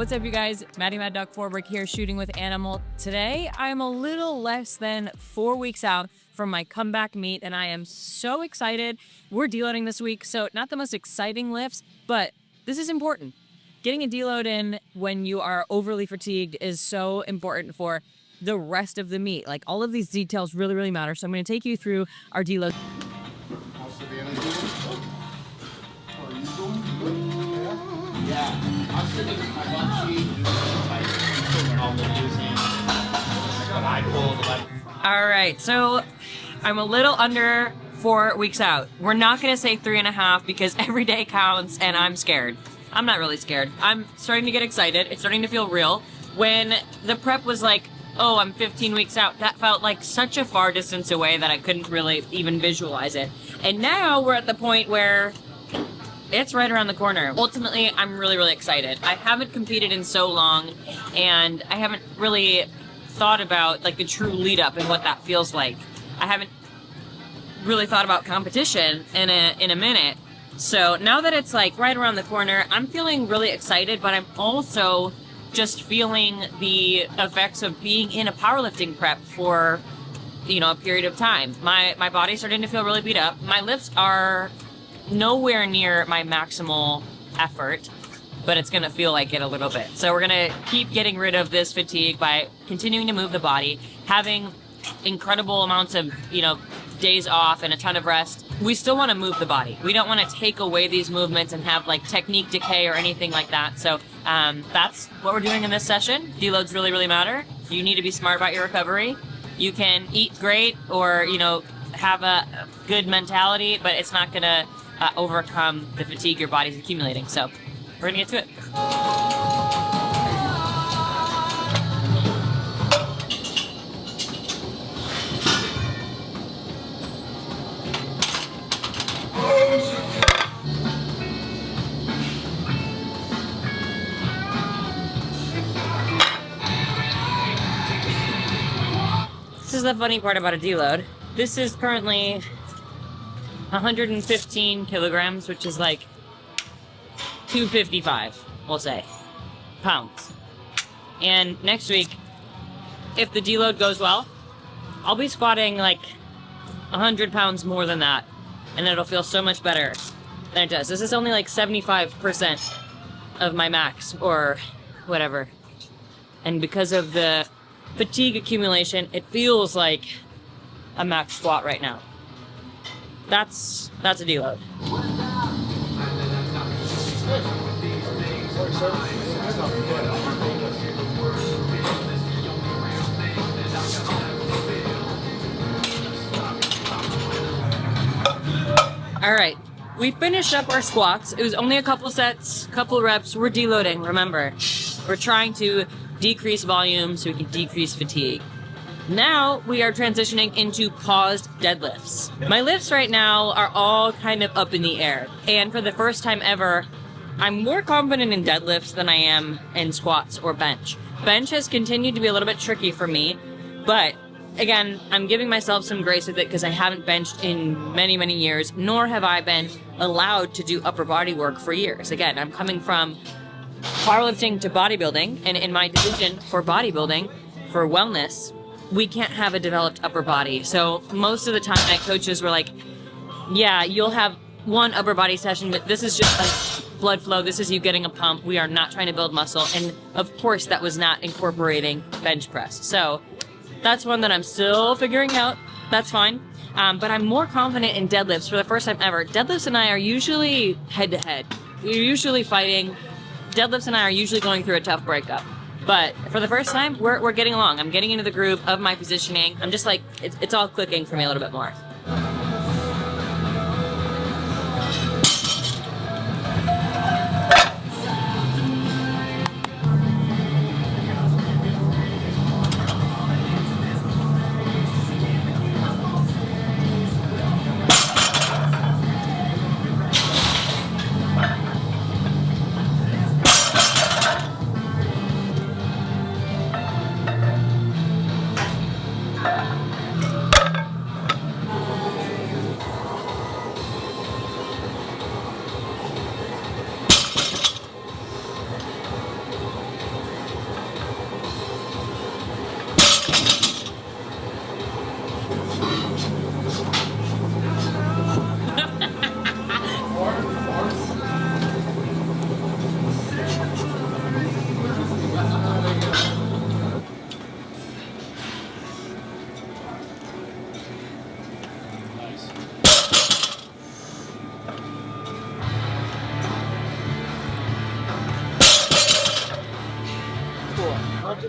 What's up, you guys? Maddy Forberg here, shooting with Animal. Today, I'm a little less than 4 weeks out from my comeback meet, and I am so excited. We're deloading this week, so not the most exciting lifts, but this is important. Getting a deload in when you are overly fatigued is so important for the rest of the meet. Like, all of these details really, really matter. So I'm going to take you through our deload. How's the energy? How are you doing? Yeah. I'm sitting with my butt cheek. All right, so I'm a little under 4 weeks out. We're not going to say 3.5 because every day counts and I'm scared. I'm not really scared. I'm starting to get excited. It's starting to feel real. When the prep was like, oh, I'm 15 weeks out, that felt like such a far distance away that I couldn't really even visualize it. And now we're at the point where it's right around the corner. Ultimately, I'm really, really excited. I haven't competed in so long, and I haven't really thought about like the true lead up and what that feels like. I haven't really thought about competition in a minute. So now that it's like right around the corner, I'm feeling really excited, but I'm also just feeling the effects of being in a powerlifting prep for, you know, a period of time. My body's starting to feel really beat up. My lifts are nowhere near my maximal effort, but it's gonna feel like it a little bit. So we're gonna keep getting rid of this fatigue by continuing to move the body, having incredible amounts of, you know, days off and a ton of rest. We still want to move the body. We don't want to take away these movements and have like technique decay or anything like that. So that's what we're doing in this session. Deloads really, really matter. You need to be smart about your recovery. You can eat great or, you know, have a good mentality, but it's not gonna overcome the fatigue your body's accumulating. So we're gonna get to it. This is the funny part about a deload. This is currently 115 kilograms, which is like 255, we'll say, pounds. And next week, if the deload goes well, I'll be squatting like 100 pounds more than that, and it'll feel so much better than it does. This is only like 75% of my max or whatever. And because of the fatigue accumulation, it feels like a max squat right now. That's a deload. All right, we finished up our squats. It was only a couple sets, couple reps. We're deloading, remember. We're trying to decrease volume so we can decrease fatigue. Now we are transitioning into paused deadlifts. My lifts right now are all kind of up in the air. And for the first time ever, I'm more confident in deadlifts than I am in squats or bench. Bench has continued to be a little bit tricky for me, but again, I'm giving myself some grace with it because I haven't benched in many, many years, nor have I been allowed to do upper body work for years. Again, I'm coming from powerlifting to bodybuilding, and in my division for bodybuilding, for wellness, we can't have a developed upper body. So most of the time my coaches were like, yeah, you'll have one upper body session, but this is just like blood flow. This is you getting a pump. We are not trying to build muscle. And of course that was not incorporating bench press. So that's one that I'm still figuring out. That's fine. But I'm more confident in deadlifts for the first time ever. Deadlifts and I are usually head to head. We're usually fighting. Deadlifts and I are usually going through a tough breakup. But for the first time, we're getting along. I'm getting into the groove of my positioning. I'm just like, it's all clicking for me a little bit more.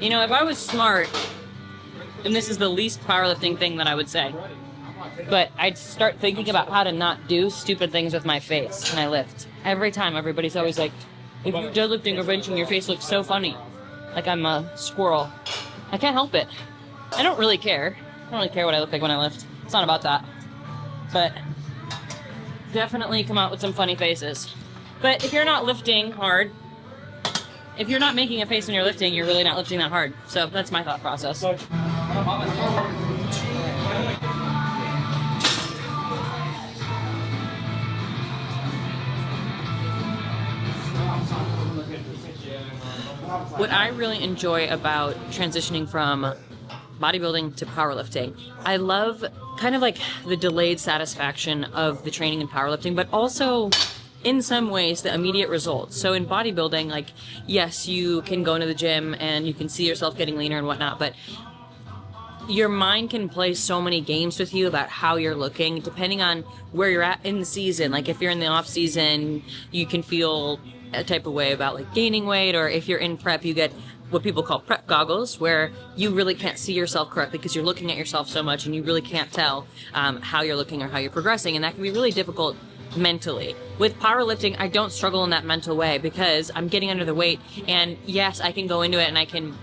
You know, if I was smart, and this is the least powerlifting thing that I would say, but I'd start thinking about how to not do stupid things with my face when I lift. Every time, everybody's always like, if you're deadlifting or benching, your face looks so funny. Like I'm a squirrel. I can't help it. I don't really care. I don't really care what I look like when I lift. It's not about that. But definitely come out with some funny faces. But if you're not lifting hard, if you're not making a face when you're lifting, you're really not lifting that hard. So that's my thought process. What I really enjoy about transitioning from bodybuilding to powerlifting, I love kind of like the delayed satisfaction of the training in powerlifting, but also in some ways the immediate results. So in bodybuilding, like, yes, you can go into the gym and you can see yourself getting leaner and whatnot, but your mind can play so many games with you about how you're looking depending on where you're at in the season. Like if you're in the off season, you can feel a type of way about like gaining weight, or if you're in prep, you get what people call prep goggles, where you really can't see yourself correctly because you're looking at yourself so much and you really can't tell how you're looking or how you're progressing, and that can be really difficult mentally. With powerlifting, I don't struggle in that mental way because I'm getting under the weight, and yes, I can go into it and I can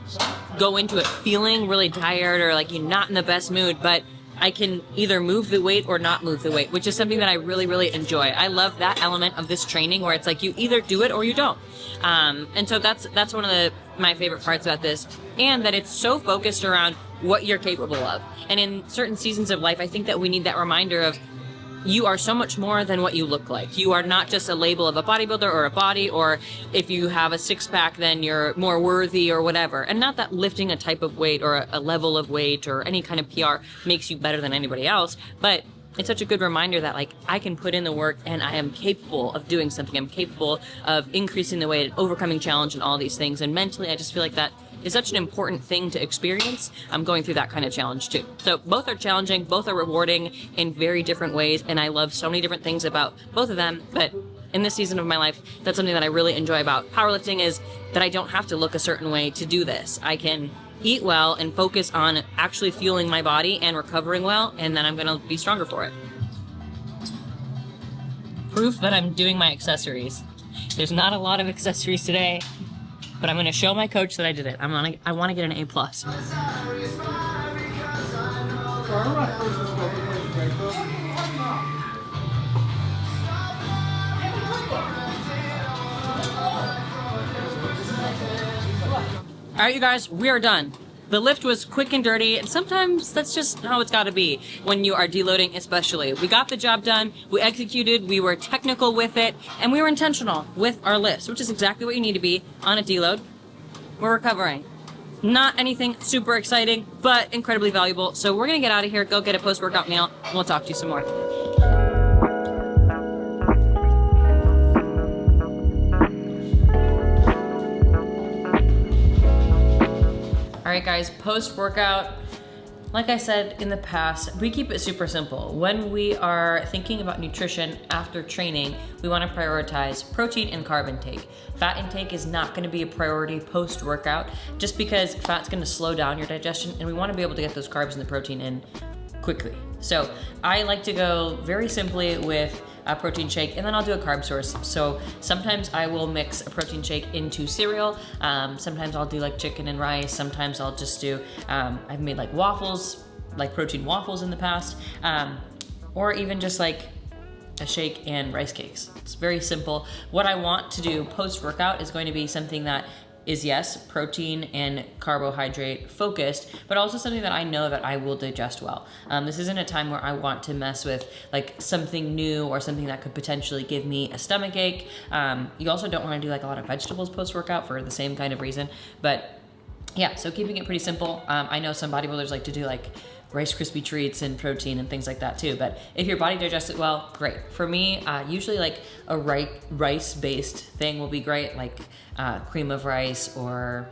go into it feeling really tired or like you're not in the best mood, but I can either move the weight or not move the weight, which is something that I really, really enjoy. I love that element of this training where it's like you either do it or you don't. And so that's one of my favorite parts about this, and that it's so focused around what you're capable of. And in certain seasons of life, I think that we need that reminder of you are so much more than what you look like. You are not just a label of a bodybuilder or a body, or if you have a six-pack, then you're more worthy or whatever. And not that lifting a type of weight or a level of weight or any kind of PR makes you better than anybody else, but it's such a good reminder that like I can put in the work and I am capable of doing something. I'm capable of increasing the weight and overcoming challenge and all these things. And mentally, I just feel like that is such an important thing to experience. I'm going through that kind of challenge too. So both are challenging, both are rewarding in very different ways, and I love so many different things about both of them. But in this season of my life, that's something that I really enjoy about powerlifting, is that I don't have to look a certain way to do this. I can eat well and focus on actually fueling my body and recovering well, and then I'm gonna be stronger for it. Proof that I'm doing my accessories. There's not a lot of accessories today, but I'm gonna show my coach that I did it. I wanna get an A+. All right, you guys, we are done. The lift was quick and dirty, and sometimes that's just how it's gotta be when you are deloading especially. We got the job done, we executed, we were technical with it, and we were intentional with our lifts, which is exactly what you need to be on a deload. We're recovering. Not anything super exciting, but incredibly valuable. So we're gonna get out of here, go get a post-workout meal, and we'll talk to you some more. All right, guys, post-workout, like I said in the past, we keep it super simple. When we are thinking about nutrition after training, we want to prioritize protein and carb intake. Fat intake is not going to be a priority post-workout, just because fat's going to slow down your digestion, and we want to be able to get those carbs and the protein in quickly. So I like to go very simply with a protein shake, and then I'll do a carb source. So sometimes I will mix a protein shake into cereal. Sometimes I'll do like chicken and rice. Sometimes I'll just do, I've made like waffles, like protein waffles in the past, or even just like a shake and rice cakes. It's very simple. What I want to do post-workout is going to be something that is, yes, protein and carbohydrate focused, but also something that I know that I will digest well. This isn't a time where I want to mess with like something new or something that could potentially give me a stomach ache. You also don't want to do like a lot of vegetables post-workout for the same kind of reason, but yeah, so keeping it pretty simple. I know some bodybuilders like to do like Rice Krispie treats and protein and things like that too, but if your body digests it well, great. For me, usually like a rice-based thing will be great, like cream of rice, or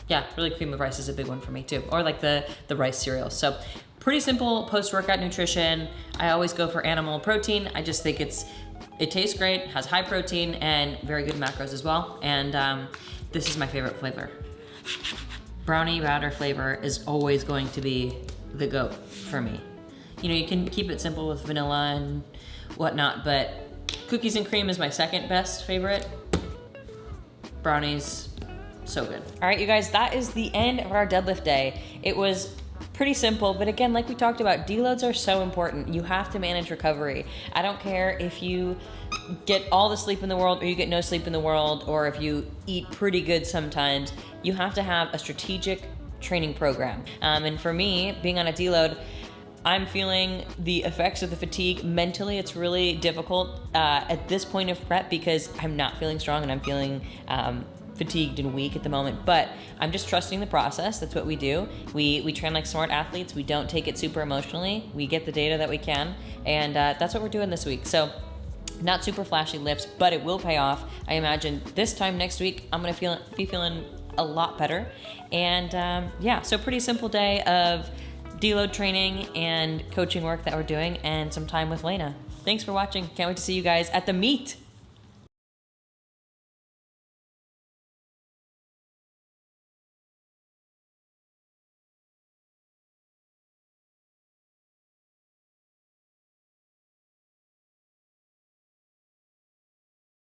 yeah, really cream of rice is a big one for me too, or like the rice cereal. So pretty simple post-workout nutrition. I always go for animal protein. I just think it tastes great, has high protein and very good macros as well, and this is my favorite flavor. brownie batter flavor is always going to be the GOAT for me. You know, you can keep it simple with vanilla and whatnot, but cookies and cream is my second best favorite. Brownies, so good. All right, you guys, that is the end of our deadlift day. It was pretty simple, but again, like we talked about, deloads are so important. You have to manage recovery. I don't care if you get all the sleep in the world or you get no sleep in the world, or if you eat pretty good sometimes. You have to have a strategic training program. And for me, being on a deload, I'm feeling the effects of the fatigue. Mentally, it's really difficult at this point of prep because I'm not feeling strong and I'm feeling fatigued and weak at the moment, but I'm just trusting the process. That's what we do. We train like smart athletes. We don't take it super emotionally. We get the data that we can, and that's what we're doing this week. So not super flashy lifts, but it will pay off. I imagine this time next week, I'm gonna be feeling a lot better. And yeah, so pretty simple day of deload training and coaching work that we're doing, and some time with Lena. Thanks for watching. Can't wait to see you guys at the meet.